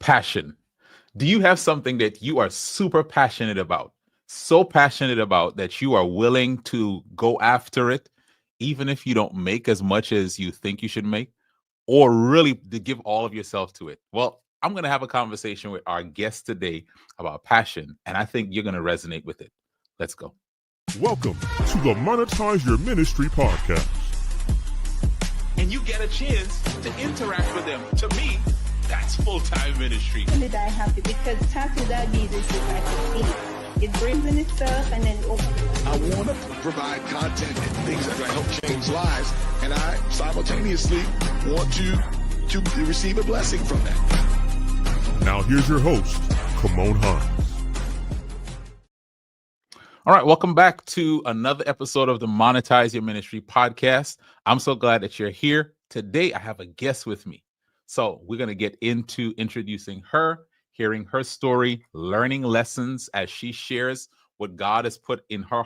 Passion. Do you have something that you are super passionate about? So passionate about that you are willing to go after it, even if you don't make as much as you think you should make, or really to give all of yourself to it? Well, I'm going to have a conversation with our guest today about passion, and I think you're going to resonate with it. Let's go. Welcome to the Monetize Your Ministry Podcast. And you get a chance to interact with them. To me, that's full-time ministry. I happy because talk without Jesus is like a thief. It brings in itself and then it opens. I want to provide content and things that will help change lives, and I simultaneously want to receive a blessing from that. Now here's your host, Kymone. All right, welcome back to another episode of the Monetize Your Ministry Podcast. I'm so glad that you're here. Today, I have a guest with me. So we're going to get into introducing her, hearing her story, learning lessons as she shares what God has put on her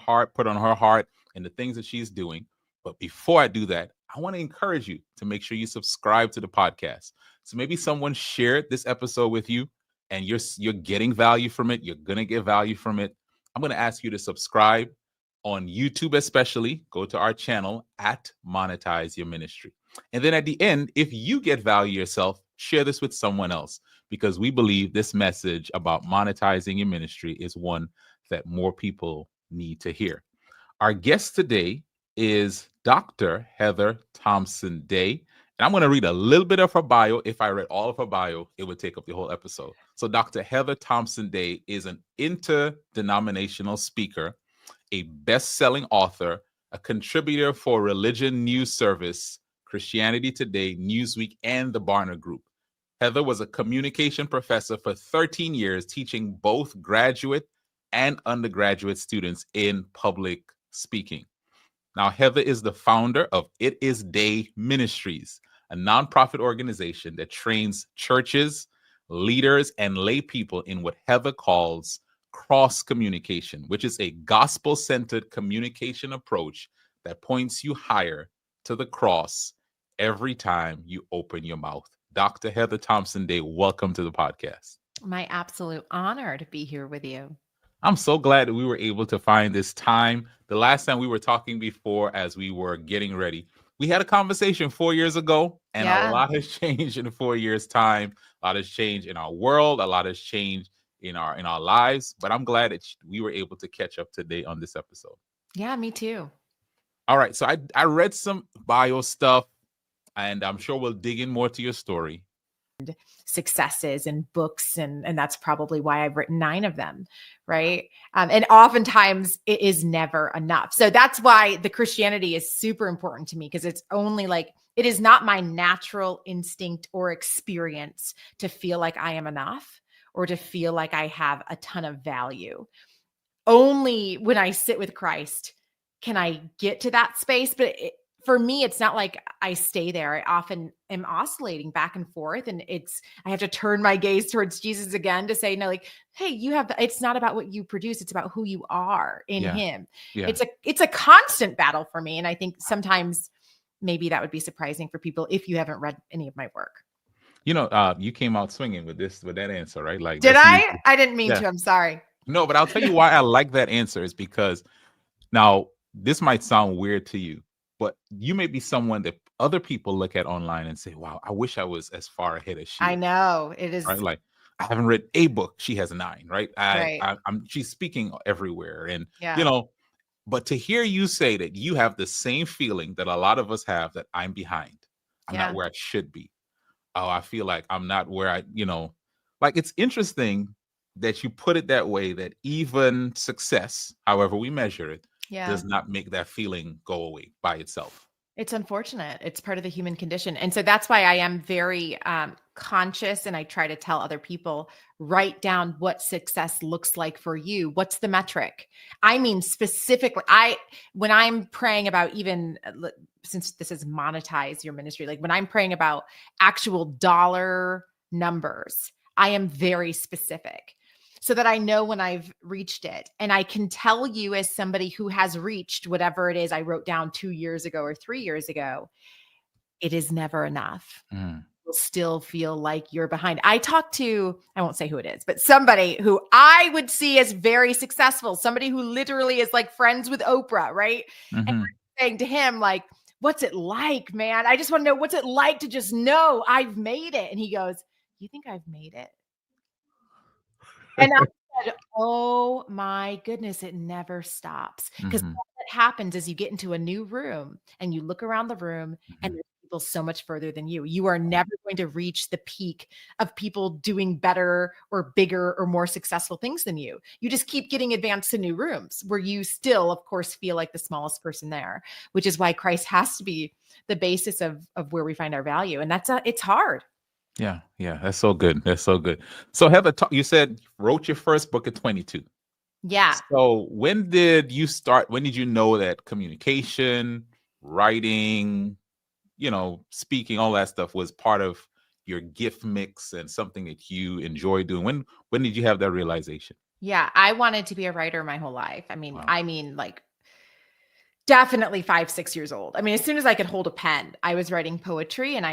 heart, and the things that she's doing. But before I do that, I want to encourage you to make sure you subscribe to the podcast. So maybe someone shared this episode with you and you're getting value from it. You're going to get value from it. I'm going to ask you to subscribe on YouTube, especially. Go to our channel at Monetize Your Ministry. And then at the end, if you get value yourself, share this with someone else, because we believe this message about monetizing your ministry is one that more people need to hear. Our guest today is Dr. Heather Thompson Day. And I'm going to read a little bit of her bio. If I read all of her bio, it would take up the whole episode. So Dr. Heather Thompson Day is an interdenominational speaker, a best-selling author, a contributor for Religion News Service, Christianity Today, Newsweek, and the Barna Group. Heather was a communication professor for 13 years, teaching both graduate and undergraduate students in public speaking. Now, Heather is the founder of It Is Day Ministries, a nonprofit organization that trains churches, leaders, and lay people in what Heather calls cross communication, which is a gospel-centered communication approach that points you higher to the cross every time you open your mouth. Dr. Heather Thompson Day, welcome to the podcast. My absolute honor to be here with you. I'm so glad that we were able to find this time. The last time we were talking before, as we were getting ready, we had a conversation 4 years ago, and a lot has changed in 4 years' time. A lot has changed in our world. A lot has changed in our lives. But I'm glad that we were able to catch up today on this episode. Yeah, me too. All right. So I read some bio stuff, and I'm sure we'll dig in more to your story. Successes and books, and that's probably why I've written 9 of them, right? And oftentimes it is never enough. So that's why the Christianity is super important to me, because it's only like, it is not my natural instinct or experience to feel like I am enough or to feel like I have a ton of value. Only when I sit with Christ can I get to that space. But for me, it's not like I stay there. I often am oscillating back and forth, and I have to turn my gaze towards Jesus again to say, no, like, hey, it's not about what you produce. It's about who you are in him. Yeah. It's a constant battle for me. And I think sometimes maybe that would be surprising for people if you haven't read any of my work. You know, you came out swinging with that answer, right? Like, did I? I didn't mean to. I'm sorry. No, but I'll tell you why I like that answer is because now this might sound weird to you, but you may be someone that other people look at online and say, wow, I wish I was as far ahead as she is. I know it is. Right? Like, I haven't read a book. She has 9, right? Right. She's speaking everywhere. And, you know, but to hear you say that you have the same feeling that a lot of us have, that I'm behind. I'm not where I should be. Oh, I feel like I'm not where like, it's interesting that you put it that way, that even success, however we measure it, does not make that feeling go away by itself. It's unfortunate. It's part of the human condition. And so that's why I am very conscious, and I try to tell other people, write down what success looks like for you. What's the metric? I mean, specifically, when I'm praying about, even since this is monetize your ministry, like when I'm praying about actual dollar numbers, I am very specific, so that I know when I've reached it. And I can tell you, as somebody who has reached whatever it is I wrote down 2 years ago or 3 years ago, it is never enough. will still feel like you're behind. I talked to, I won't say who it is, but somebody who I would see as very successful, somebody who literally is like friends with Oprah, right? And I'm saying to him, like, what's it like, man? I just want to know what's it like to just know I've made it. And he goes, you think I've made it? And I said, oh my goodness, it never stops. Because what happens is you get into a new room and you look around the room and there's people so much further than you. You are never going to reach the peak of people doing better or bigger or more successful things than you. You just keep getting advanced to new rooms where you still, of course, feel like the smallest person there, which is why Christ has to be the basis of where we find our value. And it's hard. Yeah. That's so good. That's so good. So Heather, you said you wrote your first book at 22. Yeah. So when did you start? When did you know that communication, writing, speaking, all that stuff was part of your gift mix and something that you enjoy doing? When did you have that realization? Yeah, I wanted to be a writer my whole life. Wow. I mean, like definitely 5-6 years old. I mean, as soon as I could hold a pen, I was writing poetry, and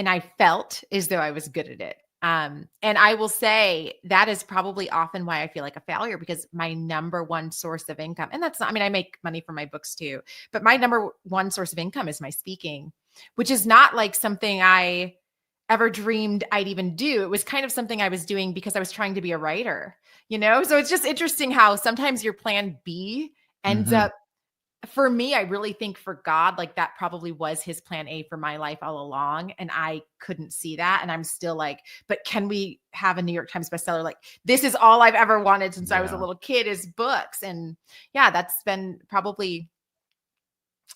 I felt as though I was good at it. And I will say that is probably often why I feel like a failure, because my number one source of income, and that's not, I mean, I make money from my books too, but my number one source of income is my speaking, which is not like something I ever dreamed I'd even do. It was kind of something I was doing because I was trying to be a writer, So it's just interesting how sometimes your plan B ends up, for me, I really think for God, like that probably was his plan A for my life all along. And I couldn't see that. And I'm still like, but can we have a New York Times bestseller? Like, this is all I've ever wanted since I was a little kid, is books. And yeah, that's been probably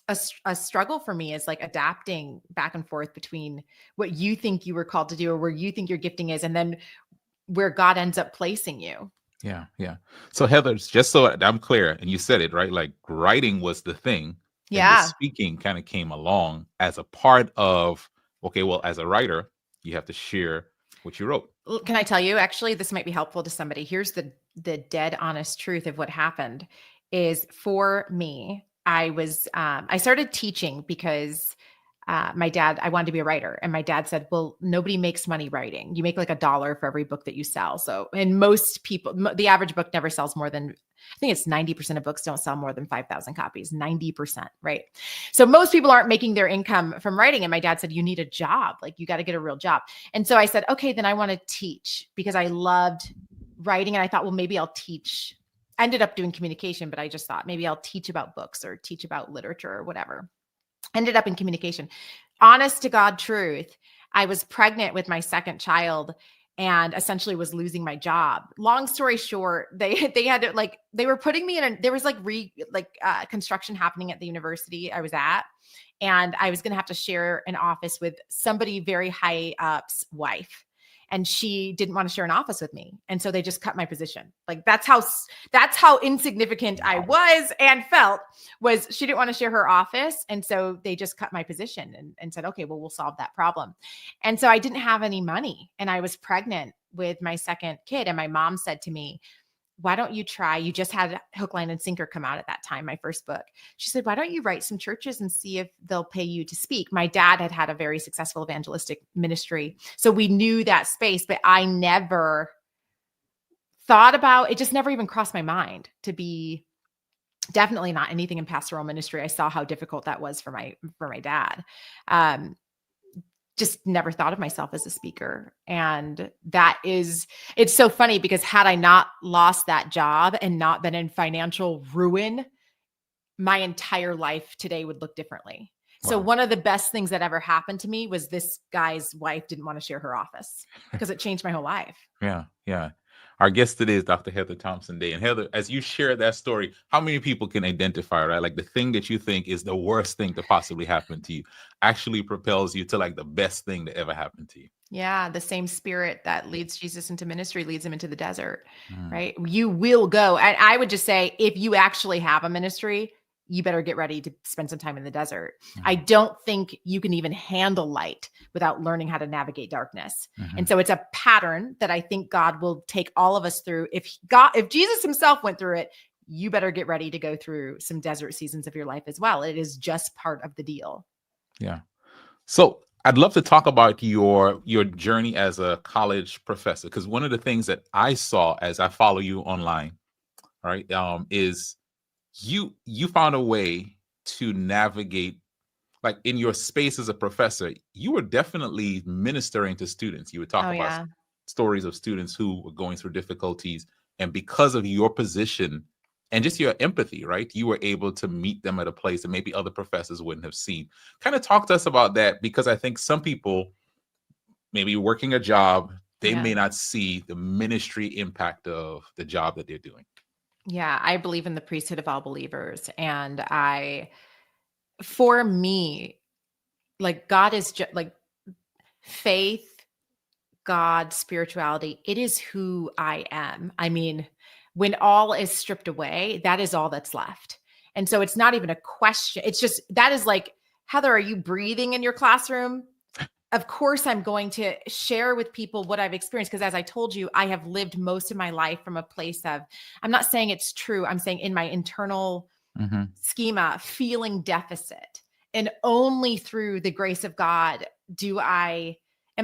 a struggle for me, is like adapting back and forth between what you think you were called to do or where you think your gifting is, and then where God ends up placing you. Yeah. So Heather, just so I'm clear, and you said it, right? Like writing was the thing. Yeah. And the speaking kind of came along as a part of, okay, well, as a writer, you have to share what you wrote. Can I tell you, actually, this might be helpful to somebody. Here's the dead honest truth of what happened is, for me, I started teaching because my dad, I wanted to be a writer. And my dad said, well, nobody makes money writing. You make like $1 for every book that you sell. So, and most people, the average book never sells more than, I think it's 90% of books don't sell more than 5,000 copies, 90%, right? So most people aren't making their income from writing. And my dad said, you need a job. Like, you got to get a real job. And so I said, okay, then I want to teach, because I loved writing. And I thought, well, maybe I'll teach. I ended up doing communication, but I just thought maybe I'll teach about books or teach about literature or whatever. Ended up in communication. Honest to God truth, I was pregnant with my second child and essentially was losing my job. Long story short, they had to, like, they were putting me in there was construction happening at the university I was at, and I was going to have to share an office with somebody very high up's wife. And she didn't want to share an office with me. And so they just cut my position. Like, that's how insignificant I was and felt, was she didn't want to share her office. And so they just cut my position and said, okay, well, we'll solve that problem. And so I didn't have any money, and I was pregnant with my second kid. And my mom said to me, why don't you try? You just had Hook, Line, and Sinker come out at that time, my first book. She said, why don't you write some churches and see if they'll pay you to speak? My dad had a very successful evangelistic ministry, so we knew that space, but I never thought about it. Just never even crossed my mind to be, definitely not anything in pastoral ministry. I saw how difficult that was for my dad. Just never thought of myself as a speaker. And it's so funny, because had I not lost that job and not been in financial ruin, my entire life today would look differently. Wow. So one of the best things that ever happened to me was this guy's wife didn't want to share her office, because it changed my whole life. Yeah. Our guest today is Dr. Heather Thompson Day. And Heather, as you share that story, how many people can identify, right? Like, the thing that you think is the worst thing to possibly happen to you actually propels you to like the best thing that ever happened to you. Yeah. The same spirit that leads Jesus into ministry leads him into the desert, right? You will go. And I would just say, if you actually have a ministry, you better get ready to spend some time in the desert. I don't think you can even handle light without learning how to navigate darkness. And so it's a pattern that I think God will take all of us through. If Jesus himself went through it, you better get ready to go through some desert seasons of your life as well. It is just part of the deal. Yeah. So I'd love to talk about your journey as a college professor, because one of the things that I saw as I follow you online, right, is you found a way to navigate, like in your space as a professor, you were definitely ministering to students. You would talk Oh, about yeah. stories of students who were going through difficulties, and because of your position and just your empathy, right, you were able to meet them at a place that maybe other professors wouldn't have seen. Kind of talk to us about that, because I think some people, maybe working a job, they Yeah. may not see the ministry impact of the job that they're doing. Yeah, I believe in the priesthood of all believers. And for me, like God is just like faith, God, spirituality, it is who I am. I mean, when all is stripped away, that is all that's left. And so it's not even a question. It's just, that is like, Heather, are you breathing in your classroom? Of course, I'm going to share with people what I've experienced, because as I told you, I have lived most of my life from a place of, I'm not saying it's true. I'm saying in my internal schema, feeling deficit. And only through the grace of God am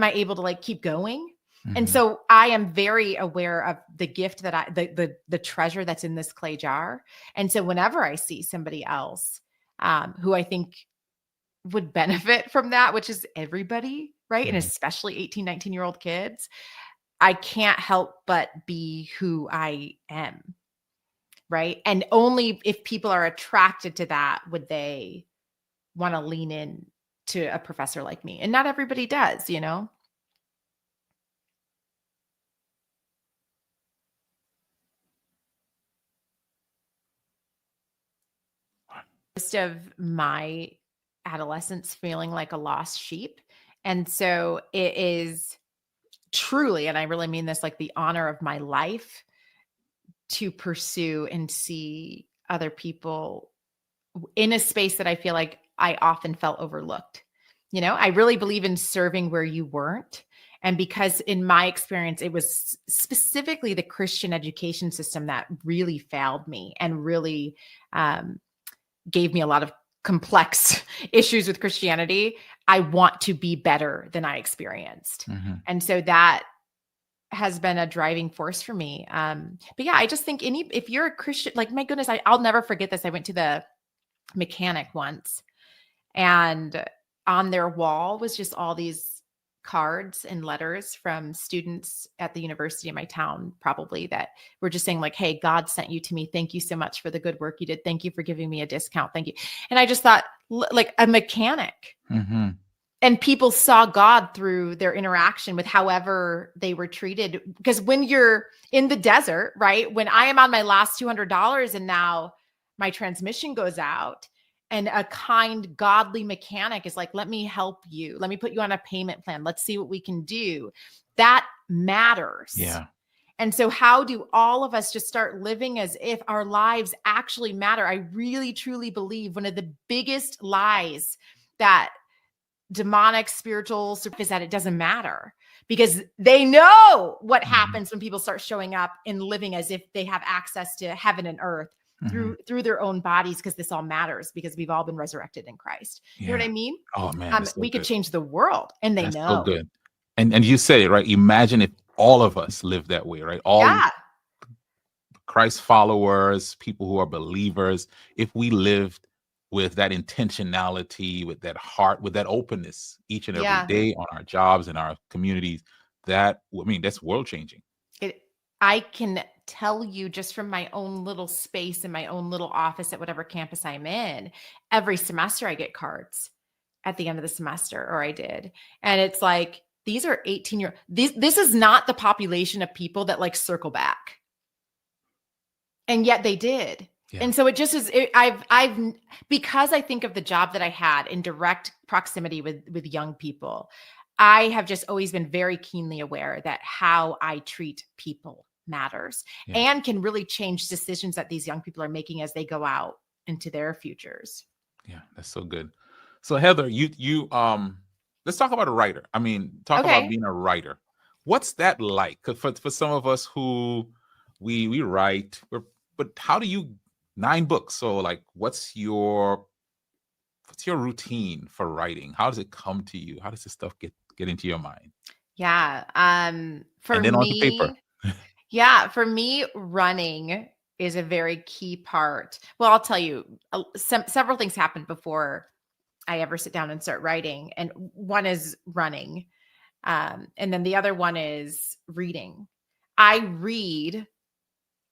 I able to like keep going. And so I am very aware of the gift that the treasure that's in this clay jar. And so whenever I see somebody else who I think would benefit from that, which is everybody, right? And especially 18, 19-year-old kids, I can't help but be who I am, right? And only if people are attracted to that would they want to lean in to a professor like me. And not everybody does, you know? Most of my adolescence feeling like a lost sheep. And so it is truly, and I really mean this, like the honor of my life to pursue and see other people in a space that I feel like I often felt overlooked. You know, I really believe in serving where you weren't. And because in my experience, it was specifically the Christian education system that really failed me and really gave me a lot of complex issues with Christianity. I want to be better than I experienced. And so that has been a driving force for me. But yeah, I just think if you're a Christian, like my goodness, I'll never forget this. I went to the mechanic once, and on their wall was just all these cards and letters from students at the university in my town, probably, that were just saying like, hey, God sent you to me. Thank you so much for the good work you did. Thank you for giving me a discount. Thank you. And I just thought, like a mechanic. And people saw God through their interaction with however they were treated. Because when you're in the desert, right? When I am on my last $200 and now my transmission goes out, and a kind, godly mechanic is like, let me help you. Let me put you on a payment plan. Let's see what we can do. That matters. Yeah. And so how do all of us just start living as if our lives actually matter? I really, truly believe one of the biggest lies that demonic spiritual is that it doesn't matter, because they know what happens when people start showing up and living as if they have access to heaven and earth through their own bodies, because this all matters, because we've all been resurrected in Christ. You know what I mean? Oh man, we could change the world, and they know. So good. And you said it right. Imagine if all of us live that way, right? All Christ followers, people who are believers, if we lived with that intentionality, with that heart, with that openness each and every day on our jobs and our communities, that's world changing. I can tell you just from my own little space in my own little office at whatever campus I'm in, every semester I get cards at the end of the semester, or I did. And it's like, these are 18-year-old. This is not the population of people that like circle back. And yet they did. Yeah. And so it just is, I've, because I think of the job that I had in direct proximity with young people, I have just always been very keenly aware that how I treat people matters and can really change decisions that these young people are making as they go out into their futures. Yeah, that's so good. So Heather, you let's talk about a writer. I mean, talk about being a writer. What's that like? For some of us who we write, but how do you 9 books? So like, what's your what's your routine for writing? How does it come to you? How does this stuff get into your mind? Yeah. For And then onto paper. me, for me, running is a very key part. Well, I'll tell you, several things happened before I ever sit down and start writing. And one is running. And then the other one is reading. I read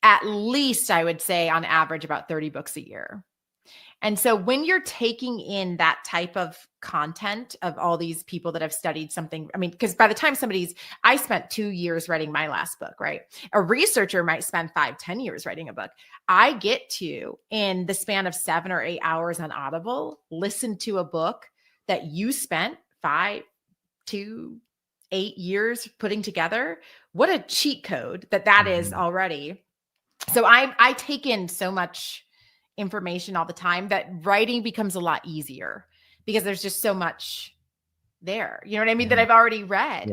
at least, I would say on average, about 30 books a year. And so when you're taking in that type of content of all these people that have studied something, I mean, because by the time I spent 2 years writing my last book, right? A researcher might spend 5-10 years writing a book. I get to, in the span of 7 or 8 hours on Audible, listen to a book that you spent 5 to 8 years putting together. What a cheat code that is already. So I take in so much information all the time that writing becomes a lot easier because there's just so much there, you know what I mean, that I've already read.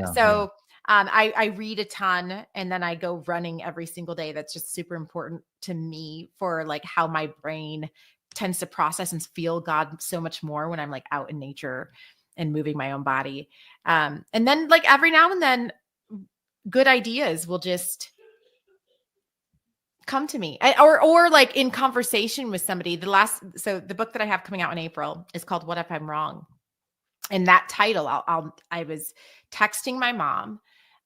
I read a ton, and then I go running every single day. That's just super important to me for like how my brain tends to process and feel God so much more when I'm like out in nature and moving my own body. And then like every now and then good ideas will just come to me, or like in conversation with somebody. So the book that I have coming out in April is called What If I'm Wrong? And that title, I was texting my mom.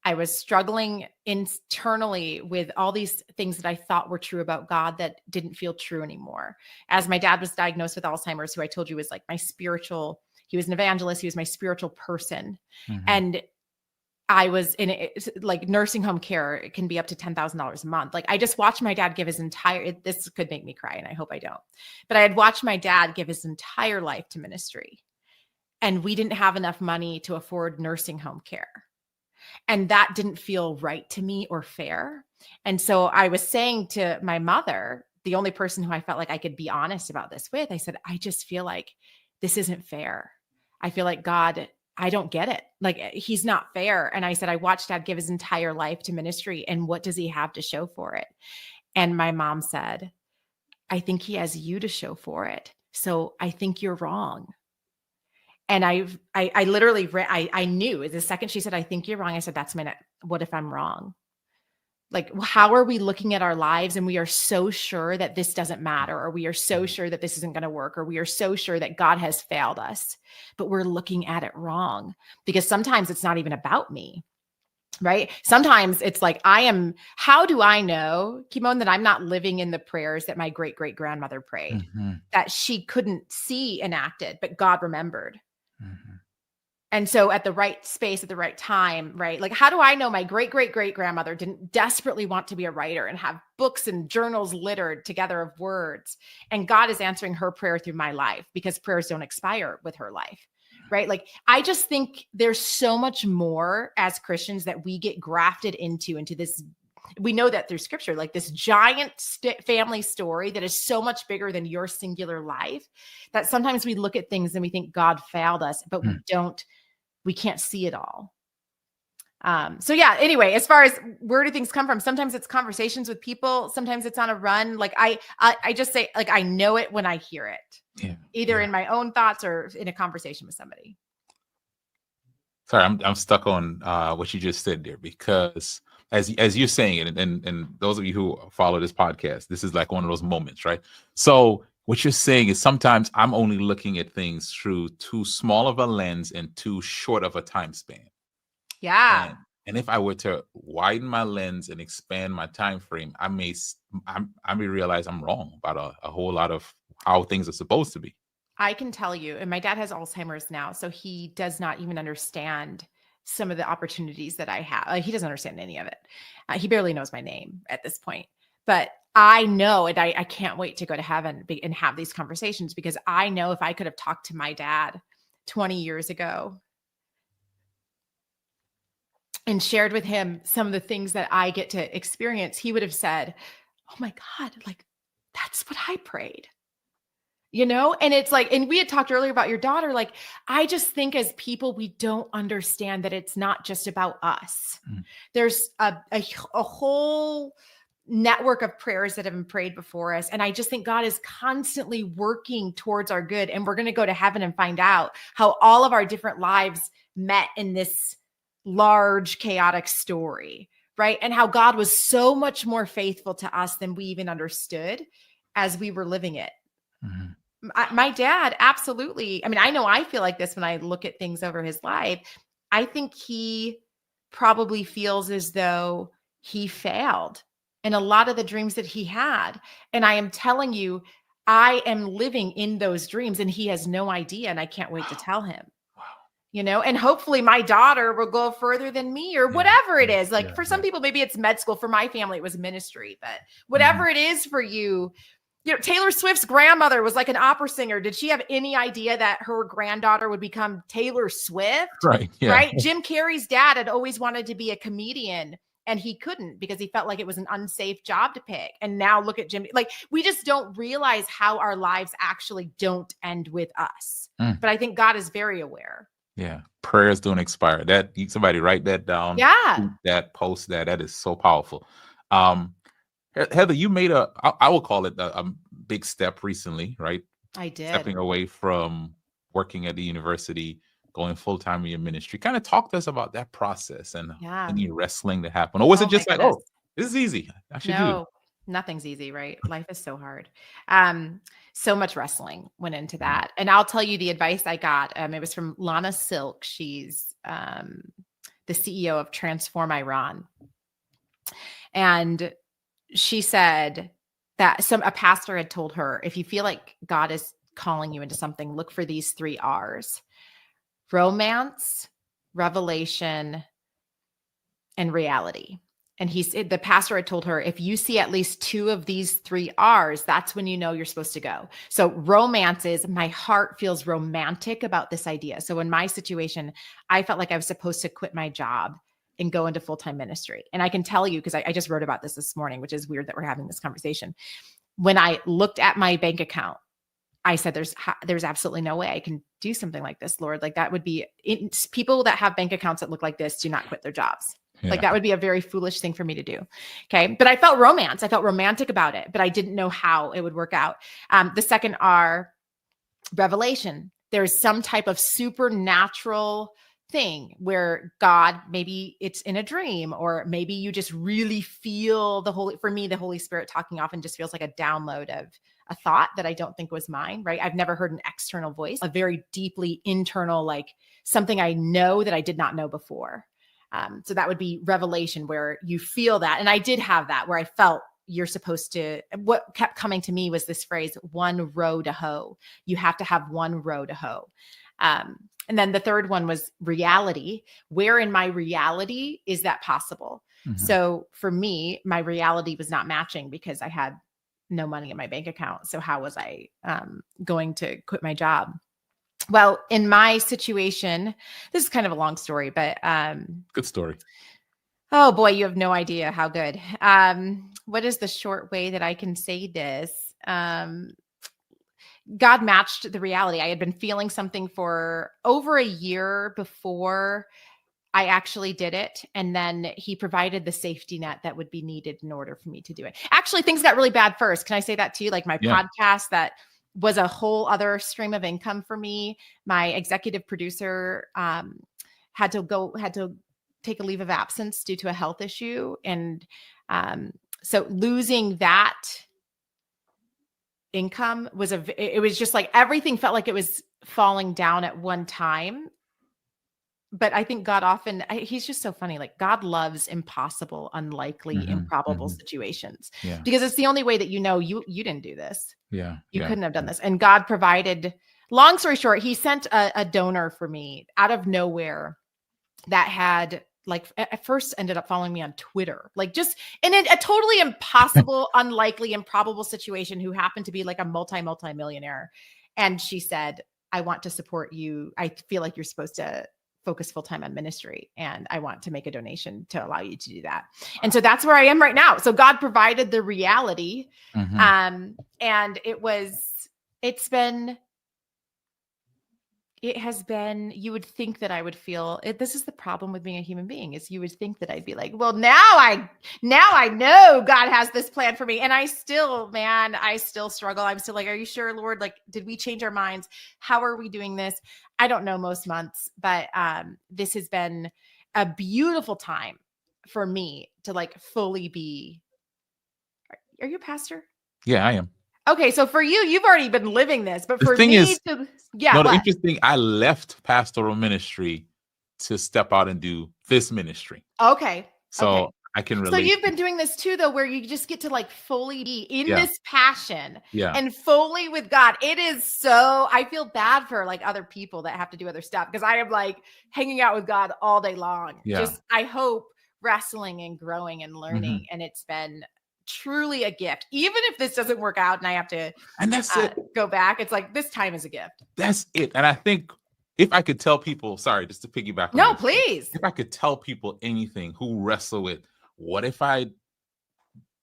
I was struggling internally with all these things that I thought were true about God that didn't feel true anymore. As my dad was diagnosed with Alzheimer's, who I told you was like he was an evangelist. He was my spiritual person. And I was in like nursing home care. It can be up to $10,000 a month. Like I just watched my dad give this could make me cry, and I hope I don't, but I had watched my dad give his entire life to ministry, and we didn't have enough money to afford nursing home care. And that didn't feel right to me or fair. And so I was saying to my mother, the only person who I felt like I could be honest about this with, I said, I just feel like this isn't fair. I feel like God, I don't get it. Like he's not fair. And I said, I watched Dad give his entire life to ministry, and what does he have to show for it? And my mom said, I think he has you to show for it. So I think you're wrong. And I literally, I knew the second she said, I think you're wrong. I said, what if I'm wrong? Like, how are we looking at our lives and we are so sure that this doesn't matter, or we are so sure that this isn't going to work, or we are so sure that God has failed us, but we're looking at it wrong, because sometimes it's not even about me, right? Sometimes it's like, how do I know, Kymone, that I'm not living in the prayers that my great-great-grandmother prayed, that she couldn't see enacted, but God remembered. And so at the right space, at the right time, right? Like, how do I know my great-great-great-grandmother didn't desperately want to be a writer and have books and journals littered together of words? And God is answering her prayer through my life, because prayers don't expire with her life, right? Like, I just think there's so much more as Christians that we get grafted into this. We know that through scripture, like this giant family story that is so much bigger than your singular life, that sometimes we look at things and we think God failed us, but we can't see it all. So yeah, anyway, as far as where do things come from? Sometimes it's conversations with people. Sometimes it's on a run. Like I just say, like, I know it when I hear it, either in my own thoughts or in a conversation with somebody. Sorry, I'm stuck on what you just said there, because as you're saying it, and those of you who follow this podcast, this is like one of those moments, right? So what you're saying is sometimes I'm only looking at things through too small of a lens and too short of a time span. Yeah. And if I were to widen my lens and expand my time frame, I may realize I'm wrong about a whole lot of how things are supposed to be. I can tell you, and my dad has Alzheimer's now, so he does not even understand some of the opportunities that I have. Like, he doesn't understand any of it. He barely knows my name at this point. But I know, and I can't wait to go to heaven and have these conversations, because I know if I could have talked to my dad 20 years ago and shared with him some of the things that I get to experience, he would have said, oh my God, like, that's what I prayed. You know, and it's like, and we had talked earlier about your daughter. Like, I just think as people, we don't understand that it's not just about us. There's a whole network of prayers that have been prayed before us. And I just think God is constantly working towards our good. And we're going to go to heaven and find out how all of our different lives met in this large, chaotic story, right? And how God was so much more faithful to us than we even understood as we were living it. My dad, absolutely. I mean, I know I feel like this when I look at things over his life. I think he probably feels as though he failed in a lot of the dreams that he had. And I am telling you, I am living in those dreams and he has no idea. And I can't wait to tell him, and hopefully my daughter will go further than me or whatever it is. Like for some people, maybe it's med school. For my family, it was ministry, but whatever it is for you, Taylor Swift's grandmother was like an opera singer. Did she have any idea that her granddaughter would become Taylor Swift? Right. Yeah. Right. Jim Carrey's dad had always wanted to be a comedian and he couldn't because he felt like it was an unsafe job to pick. And now look at Jim. Like we just don't realize how our lives actually don't end with us. But I think God is very aware. Yeah. Prayers don't expire. That somebody write that down. Yeah. That post that is so powerful. Heather, you made I will call it a big step recently, right? I did. Stepping away from working at the university, going full-time in your ministry. Kind of talk to us about that process and any wrestling that happened. Or was it just like, this is easy, I should do it? Nothing's easy, right? Life is so hard. So much wrestling went into that. And I'll tell you the advice I got. It was from Lana Silk. She's the CEO of Transform Iran. And she said that a pastor had told her, if you feel like God is calling you into something, look for these 3 R's: romance, revelation, and reality. And the pastor had told her, if you see at least 2 of these 3 R's, that's when you know you're supposed to go. So romance is my heart feels romantic about this idea. So in my situation, I felt like I was supposed to quit my job and go into full-time ministry. And I can tell you, because I just wrote about this morning, which is weird that we're having this conversation. When I looked at my bank account, I said, there's absolutely no way I can do something like this, Lord. Like that would be people that have bank accounts that look like this do not quit their jobs. Yeah. Like that would be a very foolish thing for me to do. Okay. But I felt romance. I felt romantic about it, but I didn't know how it would work out. The second R, revelation. There's some type of supernatural thing where God, maybe it's in a dream, or maybe you just really feel the Holy Spirit talking often just feels like a download of a thought that I don't think was mine, right? I've never heard an external voice, a very deeply internal, like something I know that I did not know before. So that would be revelation, where you feel that. And I did have that where I felt you're supposed to, what kept coming to me was this phrase, one row to hoe. You have to have one row to hoe. And then the third one was reality. Where in my reality is that possible? So for me, my reality was not matching because I had no money in my bank account. So how was I going to quit my job? Well, in my situation, this is kind of a long story, but good story. Oh boy, you have no idea how good. What is the short way that I can say this? God matched the reality. I had been feeling something for over a year before I actually did it. And then he provided the safety net that would be needed in order for me to do it. Actually, things got really bad first. Can I say that to you? Like my podcast that was a whole other stream of income for me. My executive producer had to take a leave of absence due to a health issue. And so losing that income it was just like everything felt like it was falling down at one time. But I think God he's just so funny. Like God loves impossible, unlikely, improbable situations because it's the only way that you didn't do this. Yeah. You couldn't have done this. And God provided, long story short, he sent a donor for me out of nowhere that had at first ended up following me on Twitter, like just in a totally impossible, unlikely, improbable situation, who happened to be like a multi-millionaire. And she said, I want to support you. I feel like you're supposed to focus full-time on ministry, and I want to make a donation to allow you to do that. And so that's where I am right now. So God provided the reality. And It has been, you would think that I would feel it. This is the problem with being a human being, is you would think that I'd be like, well, now I know God has this plan for me. And I still struggle. I'm still like, are you sure, Lord? Like, did we change our minds? How are we doing this? I don't know most months, but this has been a beautiful time for me to like fully be. Are you a pastor? Yeah, I am. Okay, so for you, you've already been living this, but for The thing me is, the the interesting, I left pastoral ministry to step out and do this ministry. Okay. So okay. I can relate. So you've been doing this too, though, where you just get to like fully be in this passion and fully with God. It is so, I feel bad for like other people that have to do other stuff, because I am like hanging out with God all day long. Yeah. Just, I hope, wrestling and growing and learning. And it's been truly a gift. Even if this doesn't work out and I have to go back, it's like, this time is a gift. That's it. And I think if I could tell people, sorry, just to piggyback on No, this, please. if I could tell people anything who wrestle with, what if I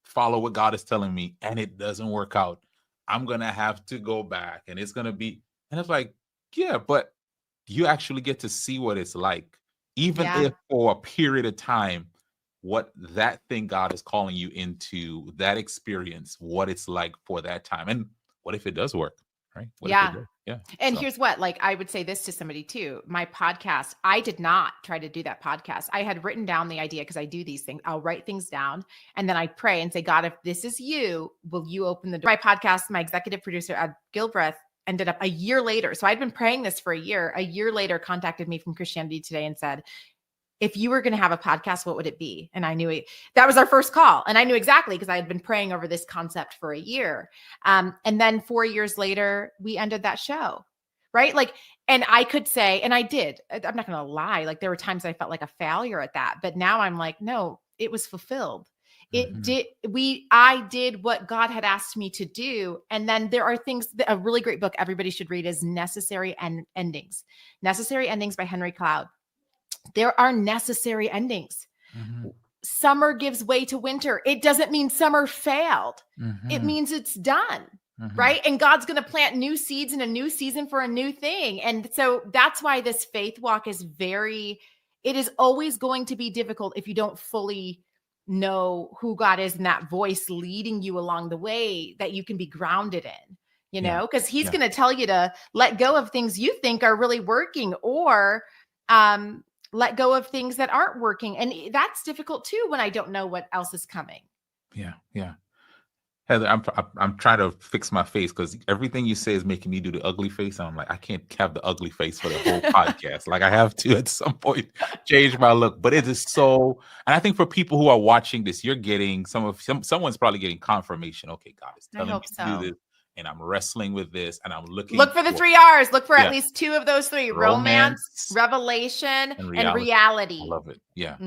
follow what God is telling me and it doesn't work out? I'm going to have to go back and it's going to be, and it's like, yeah, but you actually get to see what it's like, even if for a period of time, what that thing God is calling you into, that experience, what it's like for that time. And what if it does work? Right? Yeah. And here's what, like, I would say this to somebody too. My podcast, I did not try to do that podcast. I had written down the idea, because I do these things. I'll write things down and then I pray and say, God, if this is you, will you open the door? My podcast, my executive producer, Ed Gilbreth, ended up a year later. So I'd been praying this for a year later, contacted me from Christianity Today and said, if you were going to have a podcast, what would it be? And I knew that was our first call. And I knew exactly, because I had been praying over this concept for a year. And then 4 years later, we ended that show. Right. Like, and I could say, and I did, I'm not going to lie. Like, there were times I felt like a failure at that, but now I'm like, no, it was fulfilled. I did what God had asked me to do. And then there are things that a really great book everybody should read is Necessary Endings. Necessary Endings by Henry Cloud. There are necessary endings. Summer gives way to winter. It doesn't mean summer failed. It means it's done. Right. And God's going to plant new seeds in a new season for a new thing. And so that's why this faith walk is it is always going to be difficult if you don't fully know who God is and that voice leading you along the way that you can be grounded in, you know, because he's going to tell you to let go of things you think are really working, or, let go of things that aren't working. And that's difficult too, when I don't know what else is coming. Yeah. Heather, I'm trying to fix my face, because everything you say is making me do the ugly face. And I'm like, I can't have the ugly face for the whole podcast. Like, I have to at some point change my look. But it is so, and I think for people who are watching this, you're getting someone's probably getting confirmation. Okay, God is telling me to do this. And I'm wrestling with this, and I'm look for the 3 R's. Look for at least 2 of those 3: romance, revelation, and reality. I love it. Yeah.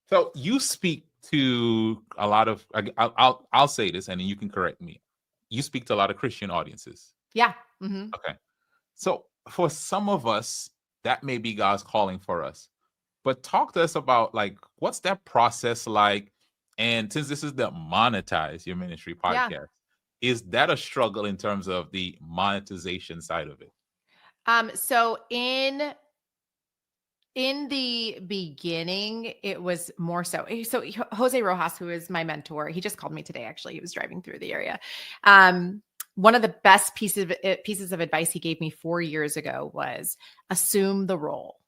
So you speak to a lot of, I'll say this, and then you can correct me. You speak to a lot of Christian audiences. Yeah. Okay. So for some of us, that may be God's calling for us. But talk to us about, like, what's that process like? And since this is the Monetize Your Ministry podcast, is that a struggle in terms of the monetization side of it? So in the beginning, it was more so. So Jose Rojas, who is my mentor, he just called me today. Actually, he was driving through the area. One of the best pieces of advice he gave me 4 years ago was assume the role.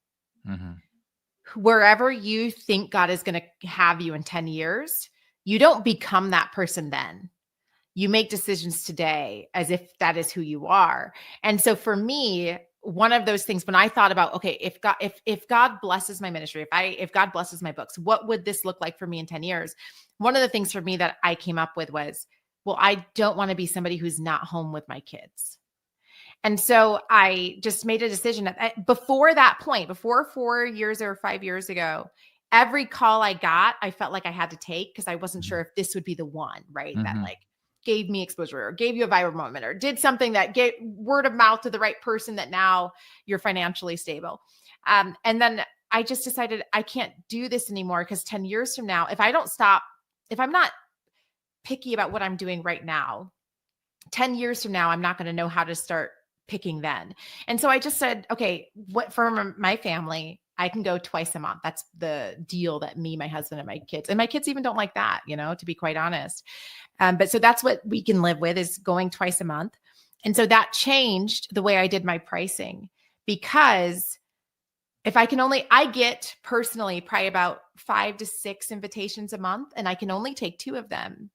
Wherever you think God is going to have you in 10 years, you don't become that person then. You make decisions today as if that is who you are. And so for me, one of those things, when I thought about, okay, if God blesses my ministry, if God blesses my books, what would this look like for me in 10 years? One of the things for me that I came up with was, well, I don't want to be somebody who's not home with my kids. And so I just made a decision before that point, before 4 years or 5 years ago, every call I got, I felt like I had to take, because I wasn't sure if this would be the one, right? That like gave me exposure or gave you a viral moment or did something that gave word of mouth to the right person that now you're financially stable. And then I just decided I can't do this anymore, because 10 years from now, if I'm not picky about what I'm doing right now, 10 years from now, I'm not going to know how to start picking then. And so I just said, okay, what for my family, I can go twice a month. That's the deal that me, my husband, and my kids even don't like that, to be quite honest. But so that's what we can live with, is going twice a month. And so that changed the way I did my pricing, because if I get personally probably about 5 to 6 invitations a month, and I can only take 2 of them.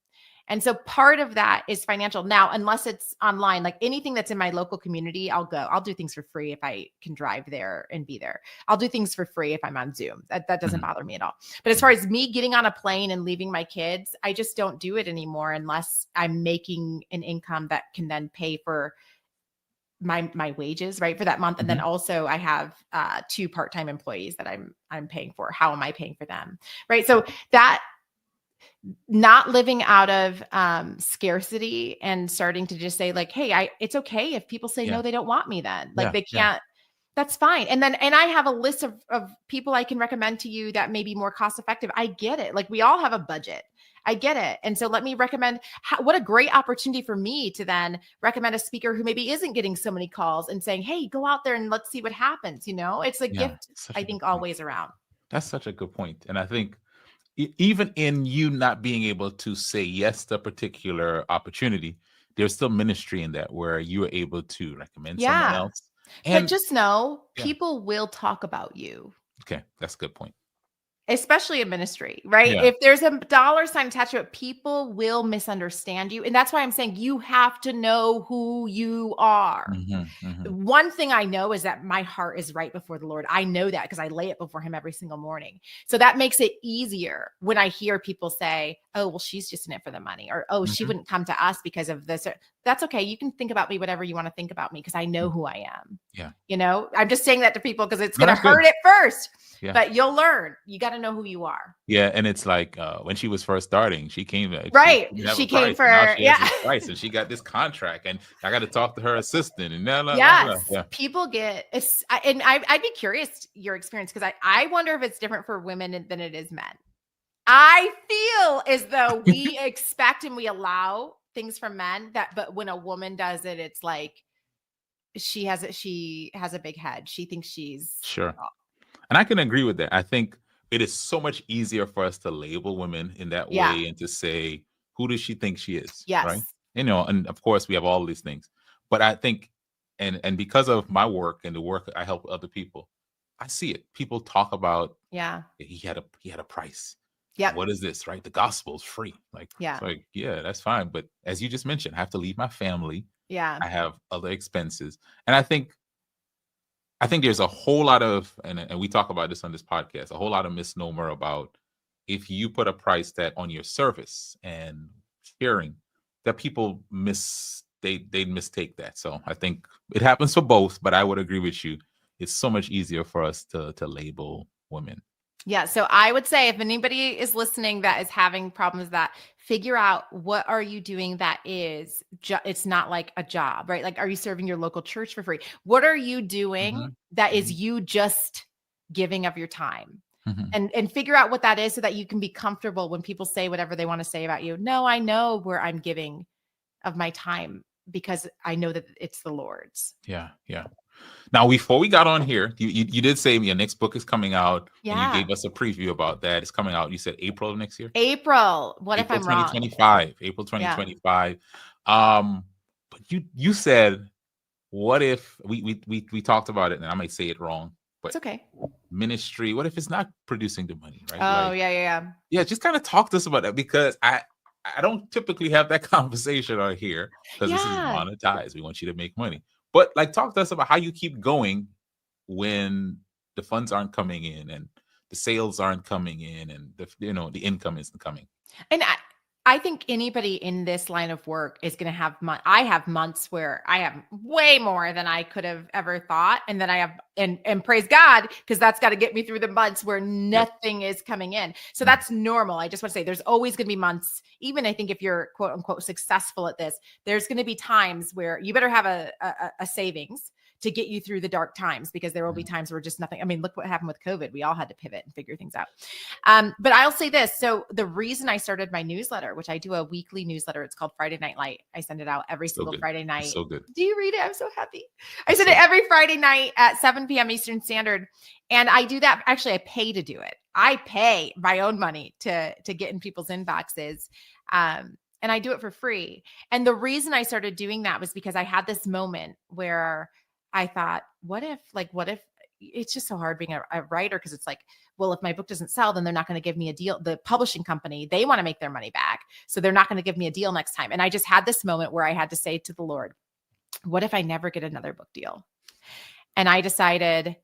And so part of that is financial. Now, unless it's online, like anything that's in my local community, I'll go. I'll do things for free if I can drive there and be there. I'll do things for free if I'm on Zoom. That doesn't bother me at all. But as far as me getting on a plane and leaving my kids, I just don't do it anymore unless I'm making an income that can then pay for my wages, right, for that month. And then also I have 2 part-time employees that I'm paying for. How am I paying for them? Right. So that, not living out of scarcity and starting to just say like, hey, it's okay if people say no, they don't want me then. Like they can't, that's fine. And I have a list of people I can recommend to you that may be more cost effective. I get it. Like we all have a budget. I get it. And so let me recommend what a great opportunity for me to then recommend a speaker who maybe isn't getting so many calls and saying, hey, go out there and let's see what happens. It's a gift, I think, always around. That's such a good point. And I think even in you not being able to say yes to a particular opportunity, there's still ministry in that, where you are able to recommend someone else. But just know people will talk about you. Okay. That's a good point. Especially in ministry, right? Yeah. If there's a dollar sign attached to it, people will misunderstand you. And that's why I'm saying you have to know who you are. One thing I know is that my heart is right before the Lord. I know that because I lay it before him every single morning. So that makes it easier when I hear people say, oh, well, she's just in it for the money, or, oh, she wouldn't come to us because of this. That's okay. You can think about me, whatever you want to think about me, because I know who I am. Yeah. I'm just saying that to people because it's going to hurt at first, but you'll learn. You got to know who you are. Yeah. And it's like when she was first starting, she came. Right. She came for, price, and she got this contract, and I got to talk to her assistant. And people get, and I'd be curious your experience, because I wonder if it's different for women than it is men. I feel as though we expect and we allow things from men but when a woman does it, it's like she has a big head. She thinks she's sure. And I can agree with that. I think it is so much easier for us to label women in that way and to say, who does she think she is? Yes. Right. And of course we have all these things, but I think, and because of my work and the work I help other people, I see it. People talk about, he had a price. Yeah. What is this? Right. The gospel's free. Like, that's fine. But as you just mentioned, I have to leave my family. Yeah. I have other expenses. And I think there's a whole lot of, and we talk about this on this podcast, a whole lot of misnomer about if you put a price tag on your service and sharing, that people they mistake that. So I think it happens for both, but I would agree with you. It's so much easier for us to label women. Yeah. So I would say if anybody is listening that is having problems with that, figure out what are you doing that is, it's not like a job, right? Like, are you serving your local church for free? What are you doing that is you just giving of your time? And figure out what that is so that you can be comfortable when people say whatever they want to say about you. No, I know where I'm giving of my time because I know that it's the Lord's. Yeah. Yeah. Now, before we got on here, you did say your next book is coming out. And you gave us a preview about that. It's coming out. You said April of next year? April. What if I'm wrong? April 2025. But you said, what if we talked about it, and I might say it wrong, but it's okay. Ministry, what if it's not producing the money, right? Oh, Yeah, just kind of talk to us about that, because I don't typically have that conversation on here, because this is monetized. We want you to make money. But talk to us about how you keep going when the funds aren't coming in and the sales aren't coming in and the income isn't coming. And I think anybody in this line of work is going to have I have months where I have way more than I could have ever thought. And then I have, and praise God, because that's got to get me through the months where nothing is coming in. So that's normal. I just want to say there's always going to be months, even I think if you're quote unquote successful at this, there's going to be times where you better have a savings to get you through the dark times, because there will be times where just nothing. I mean, look what happened with COVID. We all had to pivot and figure things out. But I'll say this. So the reason I started my newsletter, which I do a weekly newsletter, it's called Friday Night Light. I send it out every single Friday night. So good. Do you read it? I'm so happy. I send it every Friday night at 7 p.m. Eastern Standard. And I do that. Actually, I pay to do it. I pay my own money to get in people's inboxes. And I do it for free. And the reason I started doing that was because I had this moment where I thought, what if it's just so hard being a writer? Because it's like, well, if my book doesn't sell, then they're not going to give me a deal. The publishing company, they want to make their money back. So they're not going to give me a deal next time. And I just had this moment where I had to say to the Lord, what if I never get another book deal? And I decided,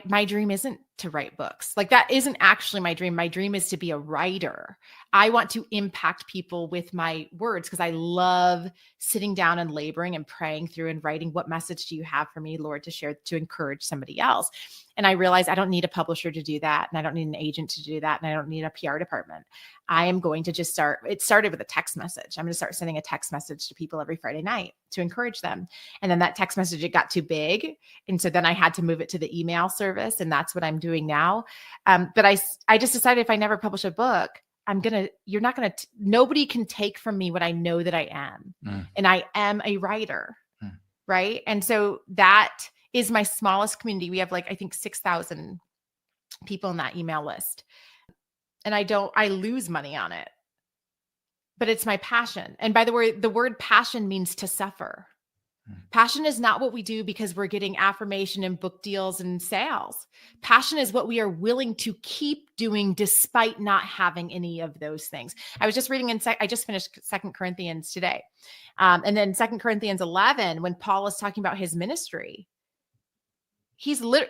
my dream isn't to write books. Like, that isn't actually my dream. My dream is to be a writer. I want to impact people with my words, because I love sitting down and laboring and praying through and writing, what message do you have for me, Lord, to share, to encourage somebody else? And I realized I don't need a publisher to do that. And I don't need an agent to do that. And I don't need a PR department. I am going to just it started with a text message. I'm going to start sending a text message to people every Friday night to encourage them. And then that text message, it got too big. And so then I had to move it to the email service. And that's what I'm doing now. But I just decided, if I never publish a book, nobody can take from me what I know that I am. And I am a writer. Right. And so that is my smallest community. We have I think 6,000 people in that email list. And I lose money on it, but it's my passion. And by the way, the word passion means to suffer. Passion is not what we do because we're getting affirmation and book deals and sales. Passion is what we are willing to keep doing despite not having any of those things. I was just reading I just finished 2 Corinthians today. And then 2 Corinthians 11, when Paul is talking about his ministry,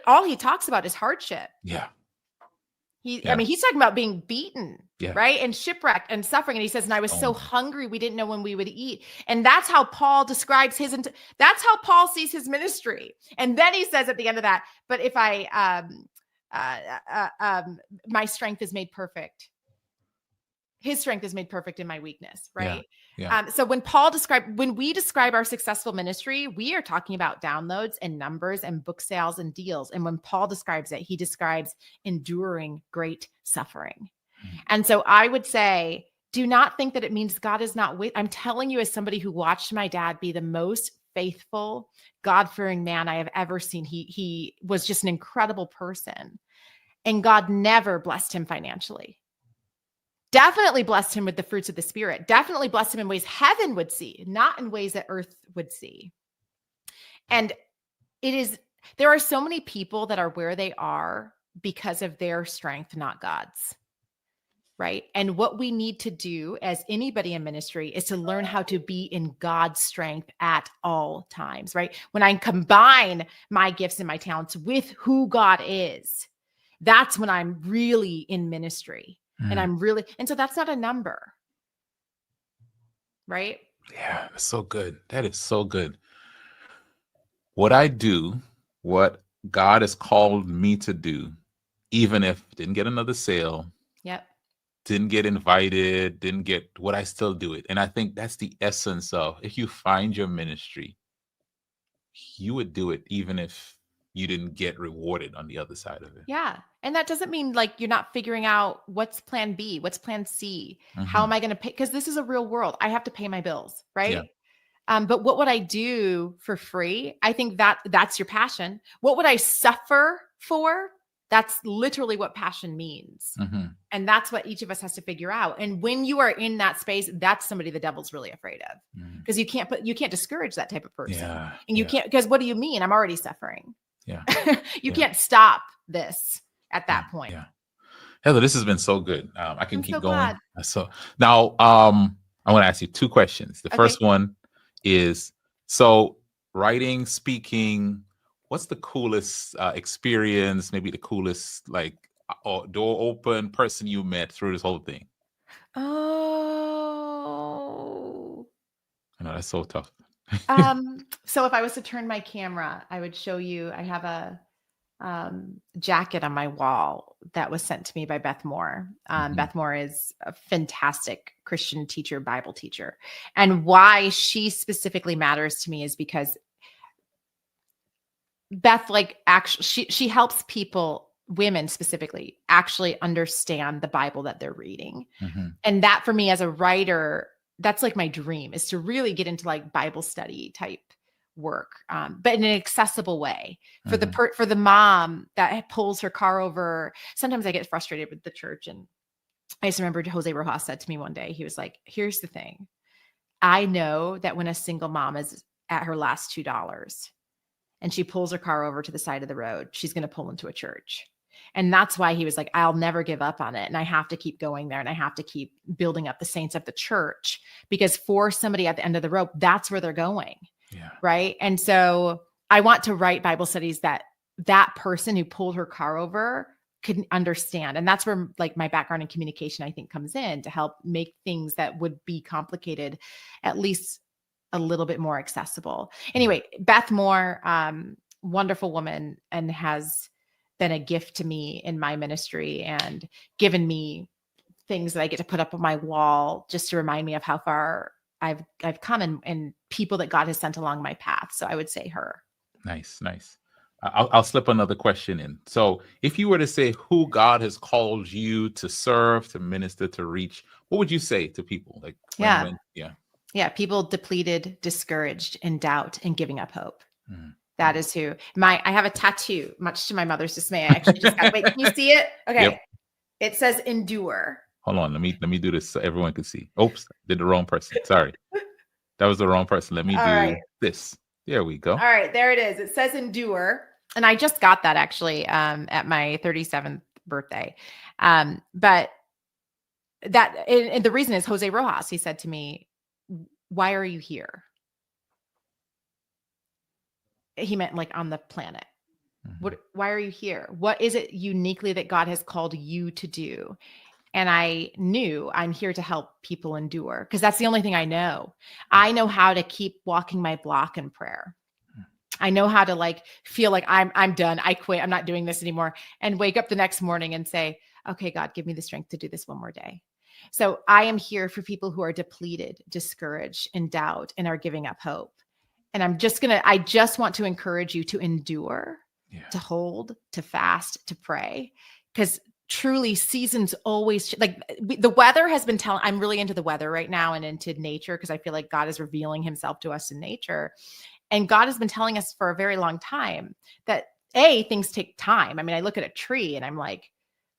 all he talks about is hardship. Yeah. I mean, he's talking about being beaten, right? And shipwrecked and suffering. And he says, and I was so hungry, we didn't know when we would eat. And that's how Paul describes that's how Paul sees his ministry. And then he says at the end of that, but if my strength is made perfect. His strength is made perfect in my weakness, right? Yeah. So when we describe our successful ministry, we are talking about downloads and numbers and book sales and deals. And when Paul describes it, he describes enduring great suffering. And so I would say, do not think that it means God is not with. I'm telling you, as somebody who watched my dad be the most faithful, God-fearing man I have ever seen. He was just an incredible person. And God never blessed him financially. Definitely blessed him with the fruits of the Spirit. Definitely blessed him in ways heaven would see, not in ways that earth would see. And there are so many people that are where they are because of their strength, not God's. Right. And what we need to do as anybody in ministry is to learn how to be in God's strength at all times. Right. When I combine my gifts and my talents with who God is, that's when I'm really in ministry. And so that's not a number. Right. Yeah. That's so good. That is so good. What I do, what God has called me to do, even if didn't get another sale. Yep. Didn't get invited, didn't get what, I still do it. And I think that's the essence of, if you find your ministry, you would do it even if you didn't get rewarded on the other side of it. Yeah. And that doesn't mean you're not figuring out what's plan B, what's plan C. How am I going to pay? Because this is a real world. I have to pay my bills, right? Yeah. But what would I do for free? I think that's your passion. What would I suffer for? That's literally what passion means. And that's what each of us has to figure out. And when you are in that space, that's somebody the devil's really afraid of, because you can't discourage that type of person. Yeah. And you can't, because what do you mean? I'm already suffering. Yeah. You can't stop this at that point. Yeah. Heather, this has been so good. I can keep going. Glad. So now I want to ask you two questions. The first one is, so writing, speaking, what's the coolest experience, maybe the coolest door open person you met through this whole thing? Oh. I know, that's so tough. So if I was to turn my camera, I would show you, I have a jacket on my wall that was sent to me by Beth Moore. Beth Moore is a fantastic Christian teacher, Bible teacher. And why she specifically matters to me is because Beth, like, actually, she helps people, women specifically, actually understand the Bible that they're reading. Mm-hmm. And that, for me as a writer, that's like my dream, is to really get into like Bible study type work, but in an accessible way for for the mom that pulls her car over. Sometimes I get frustrated with the church, and I just remember Jose Rojas said to me one day, he was like, here's the thing. I know that when a single mom is at her last $2 and she pulls her car over to the side of the road, she's going to pull into a church. And that's why he was like, I'll never give up on it. And I have to keep going there, and I have to keep building up the saints of the church, because for somebody at the end of the rope, that's where they're going. Yeah. Right. And so I want to write Bible studies that person who pulled her car over could understand. And that's where like my background in communication, I think, comes in to help make things that would be complicated at least a little bit more accessible. Anyway, Beth Moore, wonderful woman, and has been a gift to me in my ministry and given me things that I get to put up on my wall just to remind me of how far I've come and people that God has sent along my path. So I would say her. Nice. I'll slip another question in. So if you were to say who God has called you to serve, to minister, to reach, what would you say to people? Like, Yeah. People depleted, discouraged, in doubt, and giving up hope. That is who I have a tattoo, much to my mother's dismay. I actually just got, wait, can you see it? Okay. Yep. It says endure. Hold on. Let me do this so everyone can see. Oops, did the wrong person. Sorry. That was the wrong person. Let me do this. There we go. All right, there it is. It says endure. And I just got that actually at my 37th birthday. But that, and the reason is Jose Rojas. He said to me, why are you here? He meant like on the planet. Why are you here? What is it uniquely that God has called you to do? And I knew I'm here to help people endure, because that's the only thing I know. I know how to keep walking my block in prayer. I know how to like feel like I'm done. I quit. I'm not doing this anymore. And wake up the next morning and say, okay, God, give me the strength to do this one more day. So I am here for people who are depleted, discouraged, in doubt, and are giving up hope. And I just want to encourage you to endure, to hold, to fast, to pray, because truly seasons always, like the weather has been telling, I'm really into the weather right now and into nature, because I feel like God is revealing himself to us in nature. And God has been telling us for a very long time that things take time. I mean, I look at a tree and I'm like,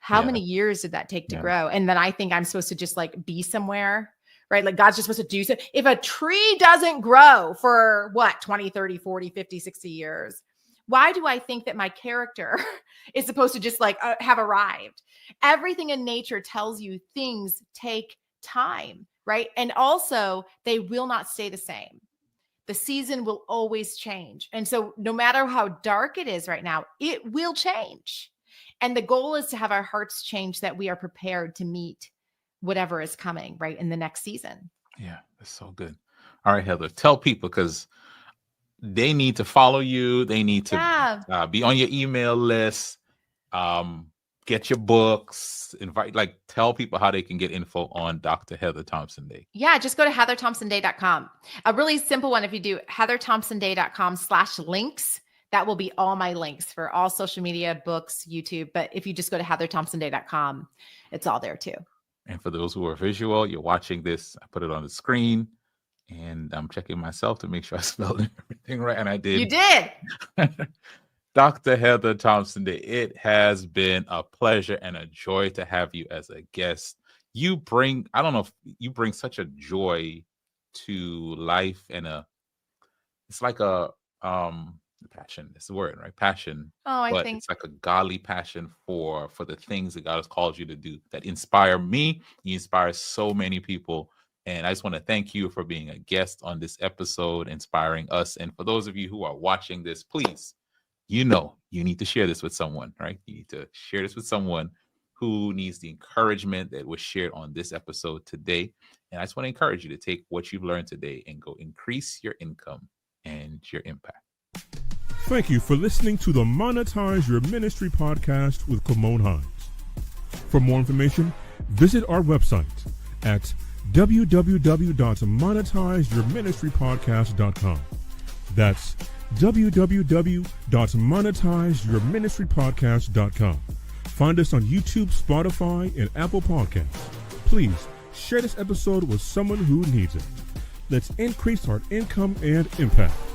how many years did that take to grow? And then I think I'm supposed to just like be somewhere, right? Like God's just supposed to do so. If a tree doesn't grow for 20, 30, 40, 50, 60 years, why do I think that my character is supposed to just like have arrived? Everything in nature tells you things take time, right? And also they will not stay the same. The season will always change. And so no matter how dark it is right now, it will change. And the goal is to have our hearts change, that we are prepared to meet whatever is coming, right, in the next season. Yeah, that's so good. All right, Heather, tell people, because they need to follow you. They need to be on your email list, get your books, tell people how they can get info on Dr. Heather Thompson Day. Yeah, just go to heatherthompsonday.com. A really simple one. If you do heatherthompsonday.com/links, that will be all my links for all social media, books, YouTube. But if you just go to heatherthompsonday.com, it's all there too. And for those who are visual, you're watching this, I put it on the screen. And I'm checking myself to make sure I spelled everything right. And I did. You did. Dr. Heather Thompson Day, it has been a pleasure and a joy to have you as a guest. You bring such a joy to life, and it's like a passion. It's the word, right? Passion. Oh, I think it's like a godly passion for the things that God has called you to do that inspire me. You inspire so many people. And I just want to thank you for being a guest on this episode, inspiring us. And for those of you who are watching this, please, you need to share this with someone, right? You need to share this with someone who needs the encouragement that was shared on this episode today. And I just want to encourage you to take what you've learned today and go increase your income and your impact. Thank you for listening to the Monetize Your Ministry podcast with Kymone Hines. For more information, visit our website at www.monetizeyourministrypodcast.com. That's www.monetizeyourministrypodcast.com. Find us on YouTube, Spotify, and Apple Podcasts. Please share this episode with someone who needs it. Let's increase our income and impact.